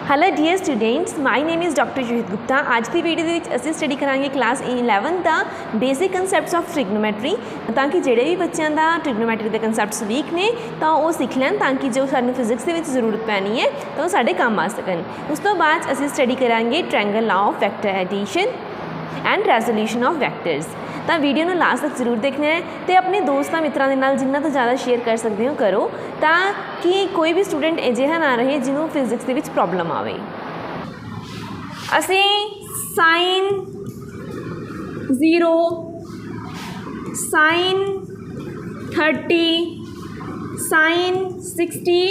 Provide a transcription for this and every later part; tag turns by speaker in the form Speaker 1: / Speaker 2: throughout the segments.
Speaker 1: Hello dear students, my name is doctor Johit Gupta. आज की video ਦੇ ਵਿੱਚ ਅਸੀਂ ਸਟੱਡੀ ਕਰਾਂਗੇ ਕਲਾਸ 11 ਦਾ ਬੇਸਿਕ ਕਨਸੈਪਟਸ ਆਫ ਟ੍ਰਿਗਨੋਮੈਟਰੀ, ਤਾਂ ਕਿ ਜਿਹੜੇ ਵੀ ਬੱਚਿਆਂ ਦਾ ਟ੍ਰਿਗਨੋਮੈਟਰੀ ਦੇ ਕਨਸੈਪਟਸ ਵੀਕ ਨੇ ਤਾਂ ਉਹ ਸਿੱਖ ਲੈਣ, ਤਾਂ ਕਿ ਜੋ ਸਾਨੂੰ ਫਿਜ਼ਿਕਸ ਦੇ ਵਿੱਚ ਜ਼ਰੂਰਤ ਪੈਣੀ ਹੈ ਤਾਂ ਉਹ ਸਾਡੇ ਕੰਮ ਆ ਸਕਣ। ਉਸ ਤੋਂ ਬਾਅਦ ਅਸੀਂ ਸਟੱਡੀ ਕਰਾਂਗੇ triangle law of vector addition and resolution of vectors. ਤਾਂ ਵੀਡੀਓ ਨੂੰ ਲਾਸਟ ਤੱਕ ਜ਼ਰੂਰ ਦੇਖਣਾ ਹੈ ਤੇ ਆਪਣੇ ਦੋਸਤਾਂ ਮਿੱਤਰਾਂ ਦੇ ਨਾਲ ਜਿੰਨਾ ਤੋਂ ਜ਼ਿਆਦਾ ਸ਼ੇਅਰ ਕਰ ਸਕਦੇ ਹੋ ਕਰੋ, ਤਾਂ ਕਿ ਕੋਈ ਵੀ ਸਟੂਡੈਂਟ ਅਜਿਹਾ ਨਾ ਰਹੇ ਜਿਹਨੂੰ ਫਿਜ਼ਿਕਸ ਦੇ ਵਿੱਚ ਪ੍ਰੋਬਲਮ ਆਵੇ। ਅਸੀਂ ਸਾਈਨ 0 ਸਾਈਨ 30 ਸਾਈਨ 60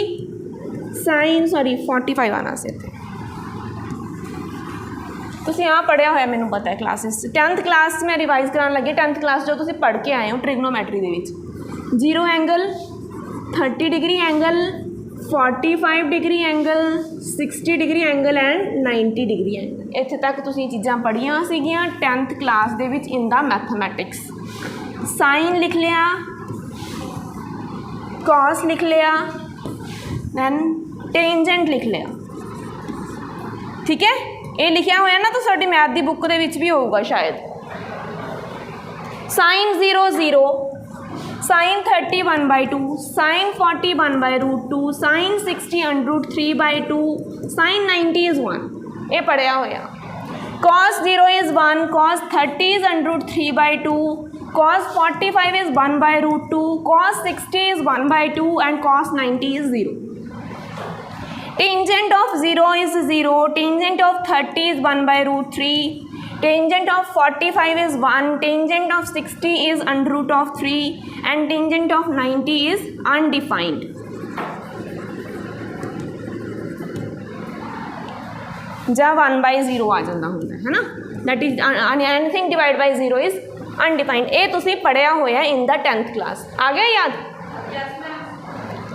Speaker 1: ਸਾਈਨ 45 ਆਣਾ ਸੀ ਇੱਥੇ। ਤੁਸੀਂ ਆ ਪੜ੍ਹਿਆ ਹੋਇਆ, ਮੈਨੂੰ ਪਤਾ ਹੈ ਕਲਾਸਿਸ 10th ਕਲਾਸ 'ਚ ਮੈਂ ਰਿਵਾਈਜ਼ ਕਰਾਉਣ ਲੱਗੀ। 10th ਕਲਾਸ ਜੋ ਤੁਸੀਂ ਪੜ੍ਹ ਕੇ ਆਏ ਹੋ ਟ੍ਰਿਗਨੋਮੈਟਰੀ ਦੇ ਵਿੱਚ 0 angle 30 degree angle 45 degree angle 60 degree angle and 90 degree angle, ਇੱਥੇ ਤੱਕ ਤੁਸੀਂ ਚੀਜ਼ਾਂ ਪੜ੍ਹੀਆਂ ਸੀਗੀਆਂ 10th ਕਲਾਸ ਦੇ ਵਿੱਚ ਇਨ ਦਾ ਮੈਥਮੈਟਿਕਸ। ਸਾਈਨ ਲਿਖ ਲਿਆ, ਕੌਸ ਲਿਖ ਲਿਆ, ਦੈਨ ਟੇਂਜੈਂਟ ਲਿਖ ਲਿਆ। ਠੀਕ ਹੈ, ਇਹ ਲਿਖਿਆ ਹੋਇਆ ਨਾ, ਤਾਂ ਸਾਡੀ ਮੈਥ ਦੀ ਬੁੱਕ ਦੇ ਵਿੱਚ ਵੀ ਹੋਊਗਾ ਸ਼ਾਇਦ। Sign 0 0 sign 30 1/2 sign 40 1/√2 sign 60 √3/2 sign 90 is 1, ਇਹ ਪੜ੍ਹਿਆ ਹੋਇਆ। cos 0 is 1 cos 30 is √3/2 cos 45 is 1/√2 cos 60 is 1/2 and cos 90 is 0. Tangent of 0 is 0, tangent of 30 is 1/√3, tangent of 45 is 1, tangent of 60 is √3 and tangent of 90 is undefined. जब 1/0 आ जाता होंगे है ना, that is anything divided by 0 is undefined। ये तुसी पढ़िया होया in the 10th class। आ गया याद?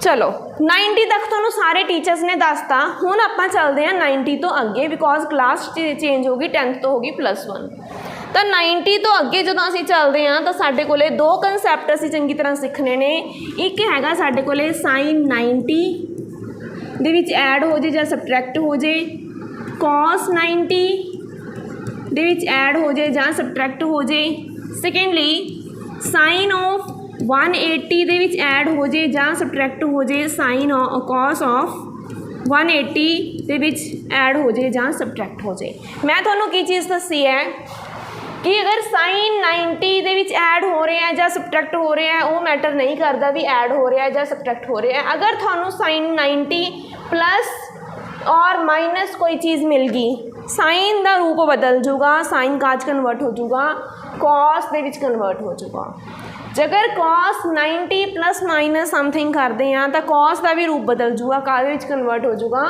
Speaker 1: चलो 90 तक ਤੁਹਾਨੂੰ ਸਾਰੇ ਟੀਚਰਸ ਨੇ ਦੱਸਤਾ। ਹੁਣ ਆਪਾਂ ਚੱਲਦੇ ਹਾਂ 90 ਤੋਂ ਅੱਗੇ, ਬਿਕੋਜ਼ ਕਲਾਸ ਚੇਂਜ ਹੋ ਗਈ, 10th ਤੋਂ ਹੋ ਗਈ +1। ਤਾਂ 90 ਤੋਂ ਅੱਗੇ ਜਦੋਂ ਅਸੀਂ ਚੱਲਦੇ ਹਾਂ ਤਾਂ ਸਾਡੇ ਕੋਲੇ ਦੋ ਕਨਸੈਪਟ ਅਸੀਂ ਚੰਗੀ ਤਰ੍ਹਾਂ ਸਿੱਖਣੇ ਨੇ। ਇੱਕ ਹੈਗਾ ਸਾਡੇ ਕੋਲੇ ਸਾਈਨ 90 ਦੇ ਵਿੱਚ ਐਡ ਹੋ ਜੇ ਜਾਂ ਸਬਟਰੈਕਟ ਹੋ ਜੇ, cos 90 ਦੇ ਵਿੱਚ ਐਡ ਹੋ ਜੇ ਜਾਂ ਸਬਟਰੈਕਟ ਹੋ ਜੇ। ਸੈਕੰਡਲੀ ਸਾਈਨ ਆਫ 180 ਦੇ ਵਿੱਚ ਐਡ ਹੋ ਜੇ ਜਾਂ ਸਬਟਰੈਕਟ ਹੋ ਜੇ, ਸਾਈਨ cos ਆਫ 180 ਦੇ ਵਿੱਚ ਐਡ ਹੋ ਜੇ ਜਾਂ ਸਬਟਰੈਕਟ ਹੋ ਜੇ। ਮੈਂ ਤੁਹਾਨੂੰ ਕੀ ਚੀਜ਼ ਦੱਸੀ ਹੈ ਕਿ ਅਗਰ ਸਾਈਨ 90 ਦੇ ਵਿੱਚ ਐਡ ਹੋ ਰਿਹਾ ਜਾਂ ਸਬਟਰੈਕਟ ਹੋ ਰਿਹਾ, ਉਹ ਮੈਟਰ ਨਹੀਂ ਕਰਦਾ ਵੀ ਐਡ ਹੋ ਰਿਹਾ ਜਾਂ ਸਬਟਰੈਕਟ ਹੋ ਰਿਹਾ। ਅਗਰ ਤੁਹਾਨੂੰ ਸਾਈਨ 90 ਪਲੱਸ ਔਰ ਮਾਈਨਸ ਕੋਈ ਚੀਜ਼ ਮਿਲ ਗਈ, ਸਾਈਨ ਦਾ ਰੂਪ ਬਦਲ ਜੂਗਾ, ਸਾਈਨ ਕਾਜ ਕਨਵਰਟ ਹੋ ਜੂਗਾ, ਕੌਸ ਦੇ ਵਿੱਚ ਕਨਵਰਟ ਹੋ ਜੂਗਾ। ਜੇਕਰ cos 90 ਪਲੱਸ ਮਾਈਨਸ ਸਮਥਿੰਗ ਕਰਦੇ ਹਾਂ ਤਾਂ cos ਦਾ ਵੀ ਰੂਪ ਬਦਲ ਜੂਗਾ, ਕਾਹਦੇ ਵਿੱਚ ਕਨਵਰਟ ਹੋ ਜੂਗਾ,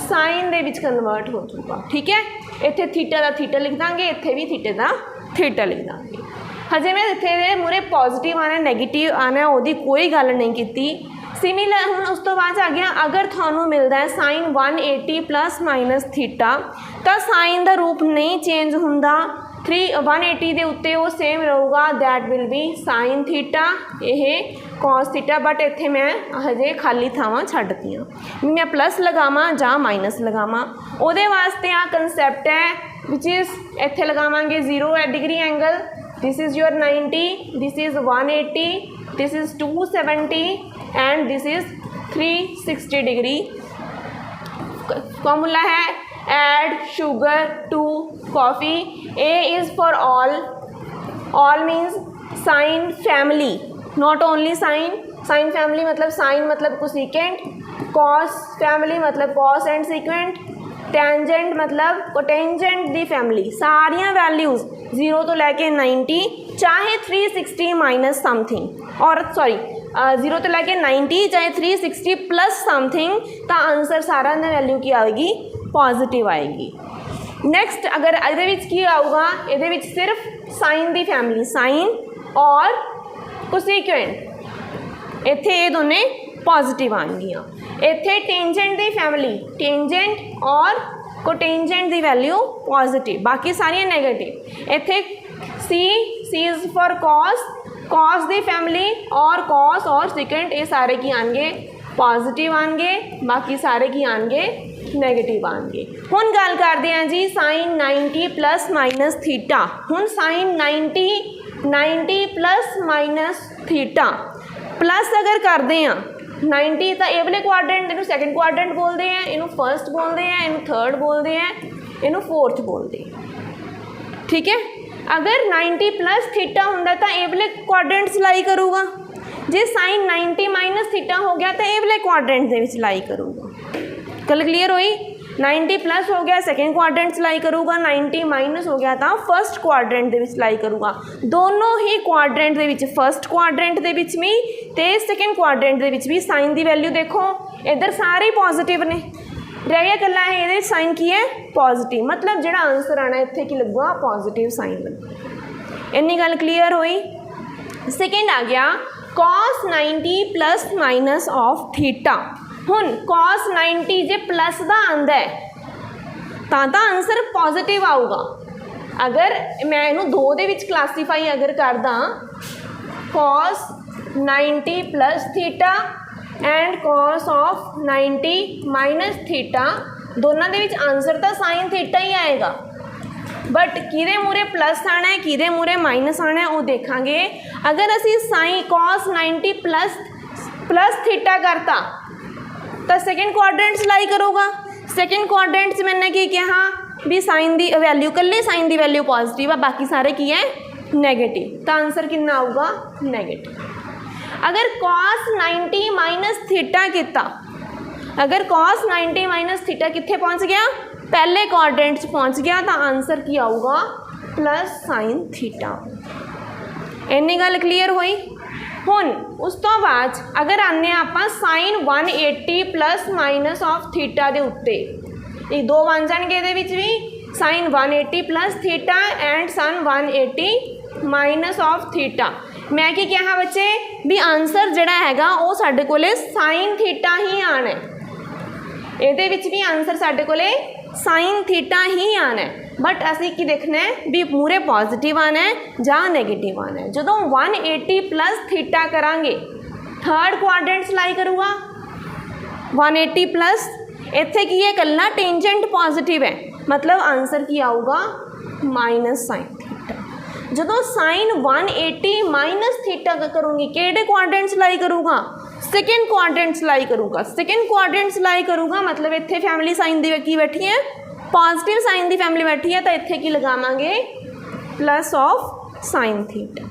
Speaker 1: ਸਾਈਨ ਦੇ ਵਿੱਚ ਕਨਵਰਟ ਹੋ ਜੂਗਾ। ਠੀਕ ਹੈ, ਇੱਥੇ ਥੀਟਾ ਦਾ ਥੀਟਾ ਲਿਖ ਦਾਂਗੇ, ਇੱਥੇ ਵੀ ਥੀਟੇ ਦਾ ਥੀਟਾ ਲਿਖ ਦਾਂਗੇ। ਹਜੇ ਮੈਂ ਇੱਥੇ ਦੇ ਮੂਰੇ ਪੋਜ਼ੀਟਿਵ ਆਉਣਾ ਨੈਗੇਟਿਵ ਆਉਣਾ ਉਹਦੀ ਕੋਈ ਗੱਲ ਨਹੀਂ ਕੀਤੀ। ਸਿਮਿਲਰ ਹੁਣ ਉਸ ਤੋਂ ਬਾਅਦ ਆ ਗਿਆ, ਅਗਰ ਤੁਹਾਨੂੰ ਮਿਲਦਾ ਹੈ ਸਾਈਨ 180 ਪਲੱਸ ਮਾਈਨਸ ਥੀਟਾ ਤਾਂ ਸਾਈਨ ਦਾ ਰੂਪ ਨਹੀਂ ਚੇਂਜ ਹੁੰਦਾ, 180 ਦੇ ਉੱਤੇ ਉਹ ਸੇਮ ਰਹੂਗਾ, that will be sign theta, ਇਹ cos ਥੀਟਾ। ਬਟ ਇੱਥੇ ਮੈਂ ਹਜੇ ਖਾਲੀ ਥਾਵਾਂ ਛੱਡਤੀਆਂ, ਮੈਂ ਪਲੱਸ ਲਗਾਵਾਂ ਜਾਂ ਮਾਈਨਸ ਲਗਾਵਾਂ, ਉਹਦੇ ਵਾਸਤੇ ਆ ਕੰਸੈਪਟ ਹੈ ਵਿਚ ਇਜ਼ ਇੱਥੇ ਲਗਾਵਾਂਗੇ 0 degree angle, this is your 90, this is 180, this is 270 and this is 360 degree. Formula है add sugar to coffee, A is for all means sine family, not only sine. Sine family मतलब sine मतलब cosecant, cos family मतलब cos and secant, tangent मतलब cotangent दी family. सारिया values 0 तो लैके 90, चाहे 360 माइनस समथिंग, और सॉरी 0 तो लैके 90 चाहे 360 प्लस समथिंग, तो आंसर सारा ने वैल्यू की आएगी पॉजिटिव आएगी। नैक्सट अगर ये आऊगा, ये सिर्फ साइन की फैमिली, साइन और कोसेक्वेंट, इत्थे ये दोने पॉजिटिव आएंगियां। इत्थे टेंजेंट की फैमिली, टेंजेंट और कोटेंजेंट की वैल्यू पॉजिटिव, बाकी सारियां नैगेटिव। इत्थे सी इज़ फॉर कॉस दी फैमिली और कॉस और सेकेंड, ये सारे की आएंगे पॉजिटिव आएंगे, बाकी सारे की आएंगे ਨੈਗੇਟਿਵ ਆਉਣਗੇ। ਹੁਣ ਗੱਲ ਕਰਦੇ ਹਾਂ ਜੀ ਸਾइन 90 प्लस माइनस थीटा। ਹੁਣ sine 90 plus minus theta plus अगर करते हैं 90 तो ये वाले क्वाड्रेंट इनू सैकेंड क्वाड्रेंट बोलते हैं, इनू फर्स्ट बोलते हैं, इनू थर्ड बोलते हैं, इनू फोर्थ बोलते हैं। ठीक है, अगर 90 प्लस थीटा होंदा तो ये वाले क्वाड्रेंट लाई करूँगा, जे साइन 90 माइनस थीटा हो गया तो ये वाले क्वाड्रेंट दे विच लाई करूँगा। गल क्लीयर हुई? 90 प्लस हो गया सैकेंड क्वाड्रेंट लाई करूँगा, 90 माइनस हो गया तो फर्स्ट क्वाड्रेंट दे विच लाई करूँगा। दोनों ही quadrant they which first quadrant दे विच भी ते सैकेंड क्वाड्रेंट दे विच भी साइन की वैल्यू देखो इधर सारे पॉजिटिव ने, रह गया कला ये साइन की है पॉजिटिव, मतलब जो आंसर आना इत्थे की लगूगा पॉजिटिव साइन लगेगा। इन्नी गल क्लीयर हुई? सैकेंड आ गया cos 90 plus minus of theta. हुन cos 90 जे प्लस का आंदा है तो आंसर पॉजिटिव आऊगा। अगर मैं इनू दो दे विच क्लासीफाई अगर करदा cos 90 plus theta and cos of 90 minus theta, दोनों दे विच आंसर तो साइन थीटा ही आएगा, बट किदे मूरे प्लस आना है किदे मूरे माइनस आना है वो देखांगे। अगर असी साइन cos 90 प्लस थीटा करता तो सैकेंड क्वाड्रेंट लाई करूँगा। सैकेंड क्वाड्रेंट से मैंने की कहा भी साइन की वैल्यू कल्ले साइन की वैल्यू पॉजिटिव है, बाकी सारे की है नैगेटिव, तो आंसर कितना आऊगा नैगेटिव। अगर cos 90 माइनस थीटा किता, अगर cos 90 माइनस थीटा कित्थे पहुँच गया पहले क्वाड्रेंट च पहुँच गया तो आंसर की आऊगा प्लस साइन थीटा। इन्नी गल क्लीयर हुई? हुन उस तो बाद अगर आने आप sine 180 plus minus of theta के उत्ते, ये दो बन जाएंगे ये भी sine 180 plus theta and sine 180 minus of theta. मैं की कहा बच्चे भी आंसर जड़ा हैगा वो साडे कोले साइन थीटा ही आना है, ये भी आंसर साडे कोले साइन थीटा ही आना है, बट असी की देखना है भी मूरे पॉजिटिव आना है या नैगेटिव आना है। जो 180 प्लस थीटा करांगे थर्ड क्वाड्रेंट लाई करूँगा 180 प्लस, इत्थे की है कल्ला टेंजेंट पॉजिटिव है, मतलब आंसर की आऊगा माइनस साइन थीटा। जो साइन 180 माइनस थीटा करूँगी केड़े क्वाड्रेंट लाई करूँगा सैकेंड क्वाड्रेंट लाई करूँगा। सैकेंड क्वाड्रेंट लाई करूँगा मतलब इत्थे फैमिली साइन की बैठी है पॉजिटिव साइन की फैमिली बैठी है, तो इत्थे की लगावांगे प्लस ऑफ साइन थीटा।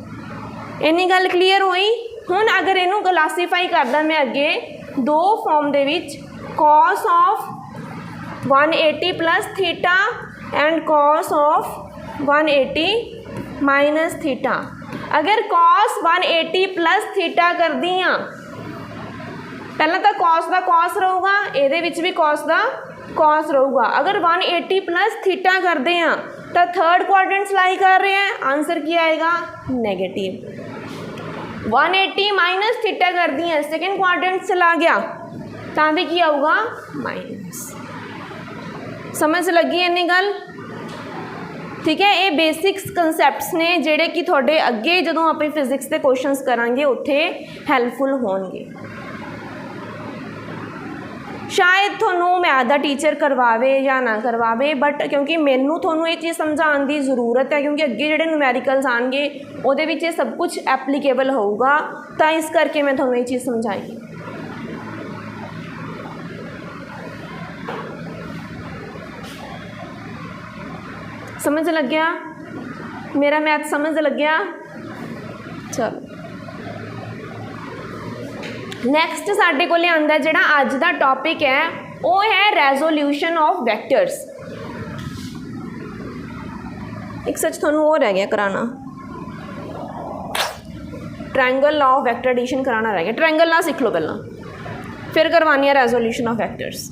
Speaker 1: इन्नी गल क्लीयर हुई? हुन अगर इनू क्लासीफाई करदा मैं अगे दो फॉर्म दे विच cos of 180 plus theta and cos of 180 minus theta. अगर cos 180 प्लस थीटा कर दियाँ पहला तो cos का cos रहूगा, ये भी cos का cos रहूगा। अगर 180 प्लस थीटा करते हैं तो थर्ड क्वाड्रेंट लाई कर रहे हैं, आंसर क्या आएगा नेगेटिव। 180 माइनस थीटा कर दी है सेकेंड क्वाड्रेंट चला गया तो भी क्या होगा माइनस। समझ लगी इन्नी गल? ठीक है, ये बेसिक्स कंसैप्ट्स ने जेडे कि थोड़े अगे जो आप फिजिक्स के क्वेश्चंस करांगे उत्थे हैल्पफुल होंगे। शायद थोनू मैथ का टीचर करवावे या ना करवावे, बट क्योंकि मैनू थोनू ये चीज़ समझाने की जरूरत है क्योंकि अगे जोड़े न्यूमेरिकल्स आएंगे वो सब कुछ एप्लीकेबल होगा, तो इस करके मैं थोनू ये चीज़ समझाई। समझ लग गया? मेरा मैथ समझ लग गया? चलो नैक्सट साडे कोल आंदा जिहड़ा अज दा टॉपिक है वो है रेजोल्यूशन ऑफ वैक्टर्स। एक सच थोनू वो रह गया कराना, triangle law of vector addition कराना रह गया। ट्रायंगल लॉ सीख लो पहला, फिर करवानी है resolution of vectors.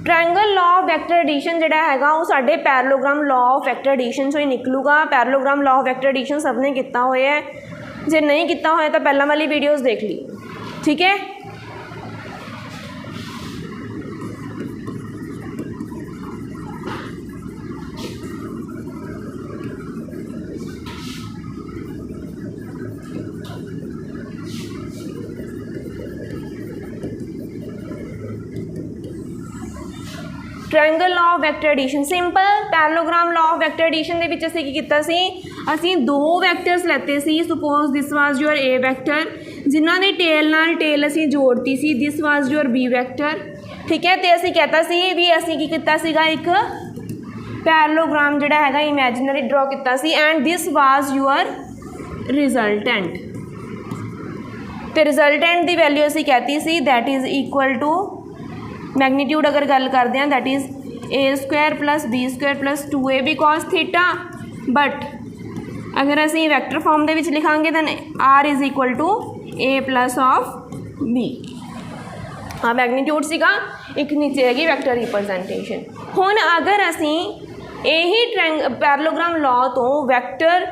Speaker 1: Triangle law of vector addition जिहड़ा हैगा वो साडे parallelogram law of vector addition चों ही निकलूगा। Parallelogram law of vector addition सबने किया होया है, जे नहीं किया होया तो पहला वाली वीडियोज़ देख ली। ठीक है, triangle law of vector addition simple parallelogram law of vector addition ਦੇ ਵਿੱਚ ਅਸੀਂ ਕੀ ਕੀਤਾ ਸੀ ਅਸੀਂ ਦੋ ਵੈਕਟਰਸ ਲੈਤੇ ਸੀ suppose this was your A vector ਜਿਨ੍ਹਾਂ ਦੀ ਟੇਲ ਨਾਲ ਟੇਲ ਅਸੀਂ ਜੋੜਤੀ ਸੀ this was your B vector ਠੀਕ ਹੈ ਤੇ ਅਸੀਂ कहता ਸੀ ਵੀ ਅਸੀਂ ਕੀ ਕੀਤਾ ਸੀਗਾ ਇੱਕ ਪੈਰਲੋਗ੍ਰਾਮ ਜਿਹੜਾ ਹੈਗਾ ਇਮੈਜਿਨਰੀ ਡਰਾ ਕੀਤਾ ਸੀ and this was your resultant ਤੇ ਰਿਜ਼ਲਟੈਂਟ ਦੀ ਵੈਲਿਊ ਅਸੀਂ कहती ਸੀ that is equal to magnitude अगर गल करते हैं that is a² + b² + 2ab cos theta but अगर असी वैक्टर फॉर्म दे विच लिखांगे then r is equal to a plus of b हाँ मैगनीट्यूड सीगा एक नीचे हैगी वैक्टर रिप्रजेंटेशन हुण अगर असी यही पैरेललोग्राम लॉ तो vector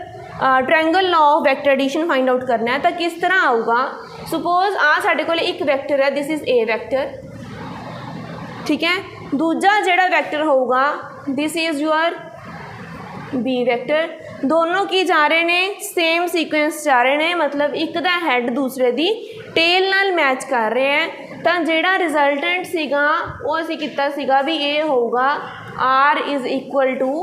Speaker 1: triangle law of vector addition find out करना है तो किस तरह आऊगा सुपोज आ साडे कोल एक वैक्टर है दिस इज़ ए वैक्टर ठीक है दूजा जिहड़ा वैक्टर होगा this is your B vector दोनों की जा रहे ने सेम सीक्वेंस जा रहे ने मतलब एक दा हैड दूसरे दी टेल नाल मैच कर रहे हैं तो जिहड़ा रिजल्टेंट सीगा वो असीं कीता सीगा भी ये होगा r is equal to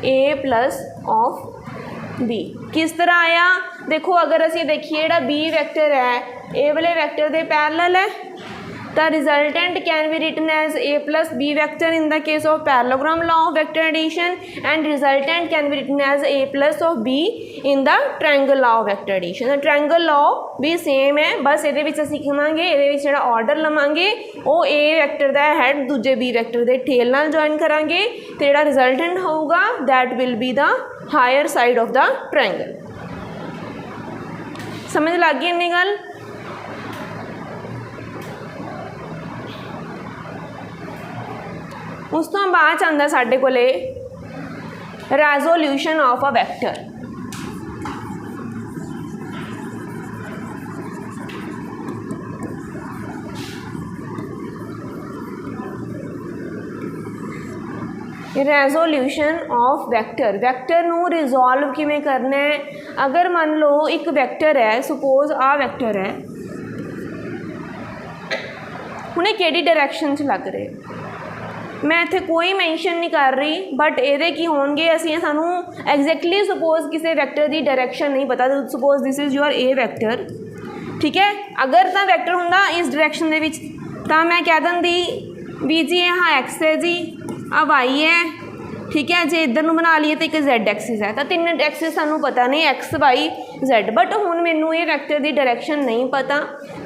Speaker 1: a plus of b किस तरह आया देखो अगर असीं देखिए जिहड़ा b वैक्टर है ए वाले वैक्टर दे पैरेलल है the resultant can be written as a plus b vector in the case of parallelogram law of vector addition and resultant can be written as a plus of b in the triangle law of vector addition the triangle law भी same है बस ये असीं लिखांगे ये जिहड़ा order लवांगे वो a vector दा हैड दूजे b वैक्टर दे टेल नाल जॉइन करांगे ते जिहड़ा रिजल्टेंट होगा that will be the higher side of the triangle समझ लग गई इन्नी गल उस तो बाद आंदा साडे कोले resolution of a vector resolution of vector vector नू रिजोल्व किवें करना है अगर मान लो एक वैक्टर है सुपोज आ वैक्टर है हुणे किहड़ी डायरैक्शन च लग रहे मैं इत्थे कोई मैंशन नहीं कर रही बट ये की होंगे असी सानू एग्जैक्टली सुपोज किसी वैक्टर की डायरैक्शन नहीं पता suppose this is your A vector ठीक है अगर तो वैक्टर होंदा इस डायरैक्शन दे विच तां मैं कह दिंदी भी जी हाँ एक्स है जी आ वाई है ठीक है जे इधर बना लीए तो एक Z एक्सिस है तो तीन एक्सिस सानू पता नहीं एक्स वाई Z बट हुण मैनू ये वैक्टर की डायरैक्शन नहीं पता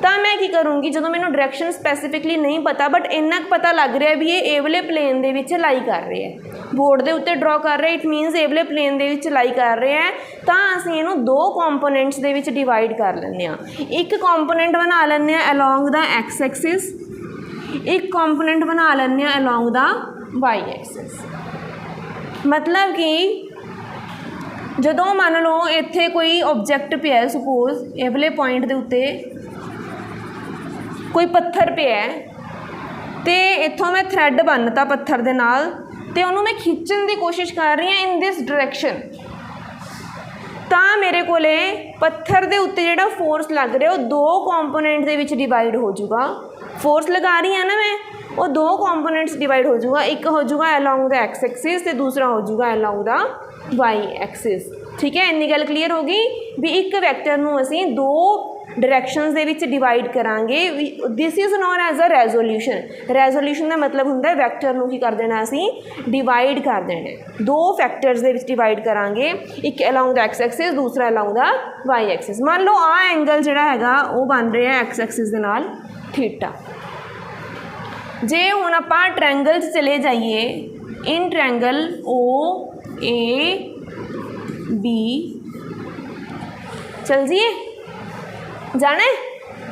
Speaker 1: तो मैं की करूँगी जो मैनू डायरैक्शन स्पैसीफिकली नहीं पता बट इन्ना पता लग रहा भी ये ए वाले प्लेन दे विच लाई कर रहे हैं बोर्ड के उत्ते ड्रॉ कर रहे इट मीनस ए वाले प्लेन दे विच लाई कर रहे हैं तो असीं इहनूं दो कॉम्पोनेंट्स दे विच डिवाइड कर लैंदे आ एक कॉम्पोनेंट बना लैंदे आ अलॉन्ग द एक्स एक्सिस एक कॉम्पोनेंट बना लैंदे आ अलॉन्ग द वाई एक्सिस मतलब कि जदों मान लो इत्थे कोई ऑब्जैक्ट पिया सुपोज ये वाले पॉइंट के उत्ते कोई पत्थर पिया तो इत्थों मैं थ्रैड बनता पत्थर दे नाल ते उन्होंने मैं खिंचण की कोशिश कर रही हाँ इन दिस डायरैक्शन तो मेरे को पत्थर के उत्ते जिहड़ा फोर्स लग रहा वो दो कॉम्पोनेंट दे विच डिवाइड हो जाऊगा फोर्स लगा रही हाँ ना मैं वो दो कॉम्पोनेंट्स डिवाइड हो जाऊगा एक हो जाऊगा अलॉन्ग द एक्स एक्सिस ते दूसरा हो जाऊगा अलॉन्ग द वाई एक्सिस ठीक है इन्नी गल क्लीयर होगी भी एक वैक्टर नूं असीं दो डायरैक्शनस दे विच डिवाइड करांगे this is known as a resolution का मतलब हुंदा वैक्टर नूं की कर देना असीं डिवाइड कर देना दो फैक्टर्स दे विच डिवाइड करांगे एक अलॉन्ग द एक्स एक्सिस दूसरा अलॉन्ग द वाई एक्सिस मान लो आ एंगल जिहड़ा हैगा वो बन रहा है एक्स एक्सिस दे नाल थीटा जे हुण आपां ट्रायंगल चले जाइए in triangle O A B चल जिए जाना है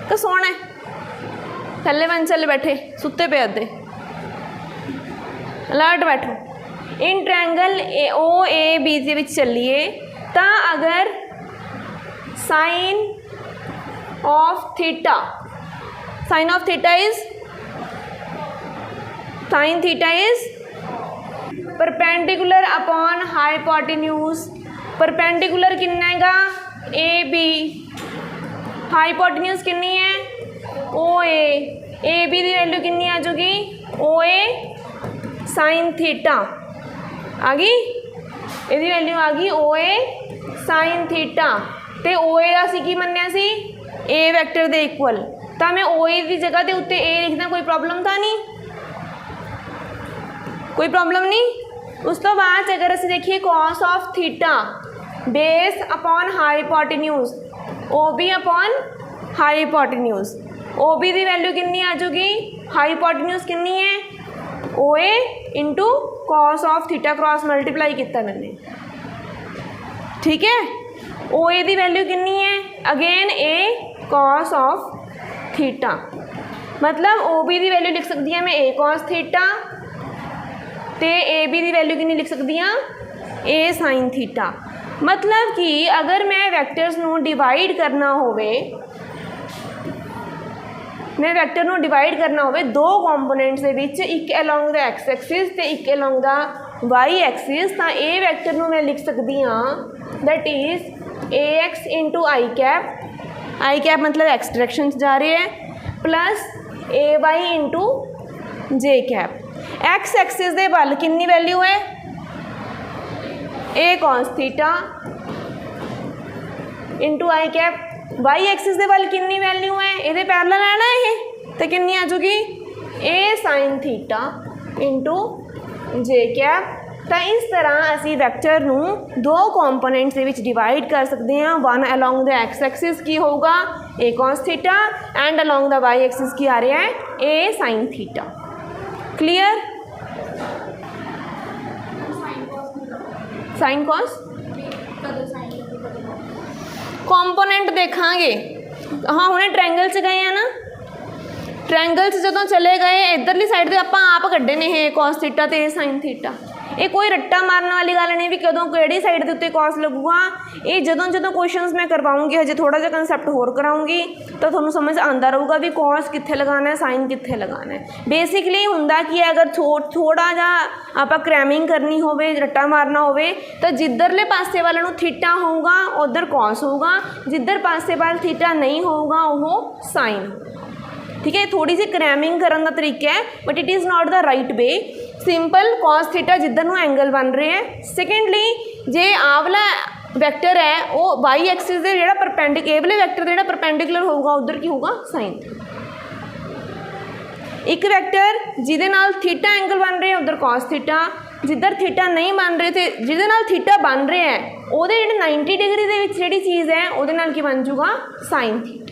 Speaker 1: कि सोना है थल्ले बन चले बैठे सुते पे अद्धे अलर्ट बैठो in triangle O A B के विच चलिए तो अगर sine of theta sine theta is perpendicular upon hypotenuse perpendicular कितना हैगा ए बी हाइपोटेन्यूज कितनी है ओ ए बी की वैल्यू कितनी आ जाएगी ओ ए साइन थीटा आ गई, ਇਹਦੀ वैल्यू आ गई OA साइन थीटा। तो OA ਅਸੀਂ ਕੀ ਮੰਨਿਆ ਸੀ A ਵੈਕਟਰ ਦੇ ਇਕੁਅਲ, ਤਾਂ मैं OA ਦੀ ਜਗ੍ਹਾ ਦੇ ਉੱਤੇ A ਲਿਖਦਾ, ਕੋਈ प्रॉब्लम ਤਾਂ नहीं, कोई प्रॉब्लम नहीं। उस तो बाद अगर ਅਸੀਂ देखिए cos of theta base upon hypotenuse OB upon hypotenuse, OB की वैल्यू कितनी आ जाएगी, हाईपोटेन्यूज कितनी है OA into cos of theta cross multiply किया मैंने, ठीक है। OA की वैल्यू कितनी है again A cos of theta, मतलब OB की वैल्यू लिख सकती है मैं A cos थीटा, तो AB की वैल्यू कितनी लिख सकती हाँ A साइन थीटा। मतलब कि अगर मैं वैक्टर्स नूं डिवाइड करना होवे, मैं वैक्टर नूं डिवाइड करना होवे दो कंपोनेंट्स दे विच, एक अलोंग द एक्स एक्सिस ते एक अलोंग द वाई एक्सिस, तो ए वैक्टर नूं मैं लिख सकती हाँ that is AX into I cap मतलब एक्स डायरेक्शन जा रहे हैं, plus AY into J cap. X axis दे बल कितनी वैल्यू है A cos theta into I cap, y axis दे बल कितनी वैल्यू है, ये पैरेलल है ना, ये तो कितनी आ जाएगी A sine theta into J cap. तो इस तरह असी वैक्टर नूं दो कंपोनेंट्स दे विच डिवाइड कर सकते हैं, one along the x axis की होगा A cos theta and along the y axis की आ रहा है A sine theta. Clear, sine cos component देखांगे। हाँ हुणे ट्रायंगल च गए हैं ना, ट्रायंगल च जदों चले गए इधरली साइड ते आपां आप कड्ढे ने ये कॉस थीटा ते ये साइन थीटा, ये कोई रट्टा मारने वाली गल नहीं भी कदों किहड़ी साइड के उत्ते कॉस लगूगा। ये जदों जदों क्वेश्चंस मैं करवाऊँगी, हजे थोड़ा जिहा कंसैप्ट होर कराऊँगी तो तुहानूं समझ आंदा रहूगा भी कॉस कित्थे लगाना है, साइन कित्थे लगाना है। बेसिकली हुंदा कि अगर थोड़ा जिहा आपां क्रैमिंग करनी होवे, रट्टा मारना होवे, तो जिधरले पासे वाले नूं थीटा होऊगा उधर कॉस होऊगा, जिधर पासे वाल थीटा नहीं होऊगा वो साइन, ठीक है। थोड़ी सी क्रैमिंग करने का तरीका है but it is not the right way. Simple cos theta जिधर नूं एंगल बन रहे हैं। सेकेंडली जे आवला वैक्टर है वो वाई एक्सिस दे जिहड़ा परपेंडिकुलर, ए वाले वैक्टर दे जिहड़ा परपेंडिकुलर होगा उधर की होगा साइन। एक वैक्टर जिहदे नाल थीटा एंगल बन रहे हैं उधर कॉस थीटा, जिधर थीटा नहीं बन रहे थे जिहदे नाल थीटा बन रहे हैं उहदे जिहड़े 90 डिग्री दे विच जिहड़ी चीज़ है उहदे नाल की बन जूगा साइन थीटा।